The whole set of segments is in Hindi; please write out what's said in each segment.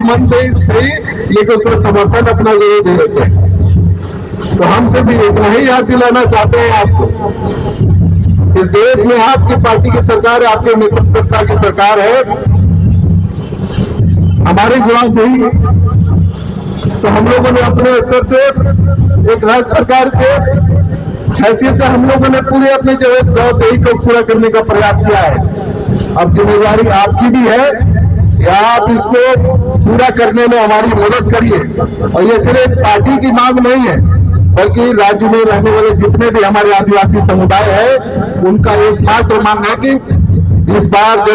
मन से ही सही, लेकिन उसमें समर्थन अपना जरूर दे देते हैं। तो हम सिर्फ इतना ही याद दिलाना चाहते हैं आपको, इस देश में आपकी पार्टी की सरकार है, आपके नेतृत्व की सरकार है, हमारी जवाबदेही। तो हम लोगों ने अपने स्तर से एक राज्य सरकार के हैसियत से हम लोगों ने पूरी अपनी जवाबदेही को पूरा करने का प्रयास किया है। अब जिम्मेदारी आपकी भी है कि आप इसको पूरा करने में हमारी मदद करिए। और ये सिर्फ पार्टी की मांग नहीं है, बल्कि राज्य में रहने वाले जितने भी हमारे आदिवासी समुदाय है, उनका एकमात्र मांग है कि इस बार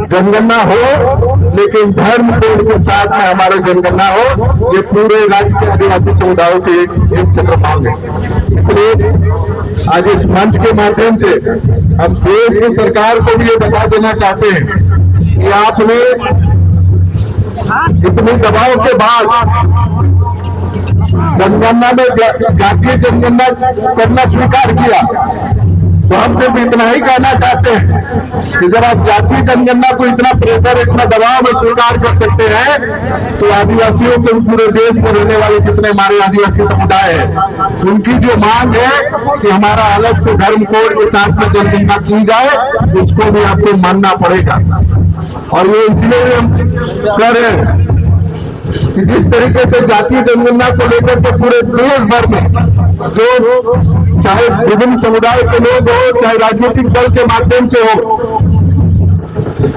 जनगणना हो, लेकिन धर्म कोड के साथ में हमारा जनगणना हो। ये पूरे राज्य के आदिवासी समुदायों की एक क्षेत्र मांग है। इसलिए आज इस मंच के माध्यम से हम देश की सरकार को भी ये बता देना चाहते हैं कि आपने इतने दबाव के बाद जनगणना में जातीय जनगणना करना स्वीकार किया। तो हम सिर्फ इतना ही कहना चाहते हैं कि जब आप जातीय जनगणना को इतना प्रेशर, इतना दबाव में स्वीकार कर सकते हैं, तो आदिवासियों के पूरे देश में रहने वाले जितने हमारे आदिवासी समुदाय हैं, उनकी जो मांग है कि हमारा अलग से धर्म कोड के साथ में जनगणना की जाए, उसको भी आपको मानना पड़ेगा। और ये इसलिए हम कर रहे हैं कि जिस तरीके से जातीय जनगणना को लेकर के पूरे देश भर में जो चाहे विभिन्न समुदाय के लोग हो, चाहे राजनीतिक दल के माध्यम से हो,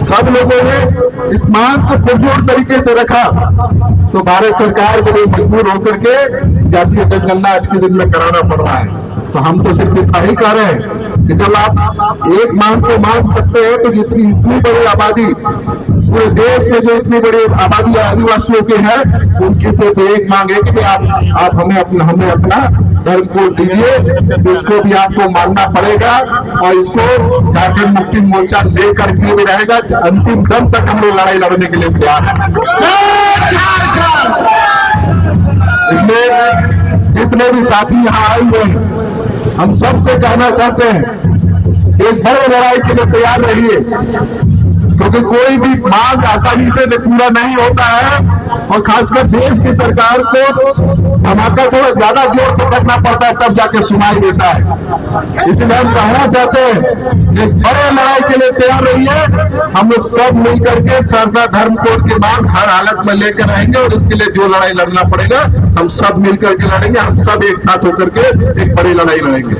सब लोगों ने इस मांग को पुरजोर तरीके से रखा। तो भारत सरकार को भी मजबूर होकर के जातीय जनगणना आज के दिन में कराना पड़ रहा है। तो हम तो सिर्फ इतना ही कह रहे हैं कि जब आप एक मांग को मांग सकते हैं, तो जितनी इतनी बड़ी आबादी पूरे देश में जो इतनी बड़ी आबादी आदिवासियों की है, उनकी सिर्फ एक मांग है कि आप हमें अपना धर्म कोड दीजिए, इसको भी आपको मानना पड़ेगा। और इसको झारखंड मुक्ति मोर्चा लेकर के भी रहेगा, अंतिम दम तक हम लोग लड़ाई लड़ने के लिए तैयार हैं। इसलिए जितने भी साथी यहाँ आए हुए हैं, हम सबसे कहना चाहते हैं एक बड़े लड़ाई के लिए तैयार रहिए, क्योंकि कोई भी मांग आसानी से पूरा नहीं होता है। और खासकर देश की सरकार को धमाका थोड़ा ज्यादा जोर से करना पड़ता है, तब जाके सुनाई देता है। इसलिए हम कहना चाहते हैं कि बड़े लड़ाई के लिए तैयार रहिए। हम लोग सब मिलकर के सरकार धर्म कोड की मांग हर हालत में लेकर रहेंगे, और इसके लिए जो लड़ाई लड़ना पड़ेगा हम सब मिलकर के लड़ेंगे। हम सब एक साथ होकर के एक बड़ी लड़ाई लड़ेंगे।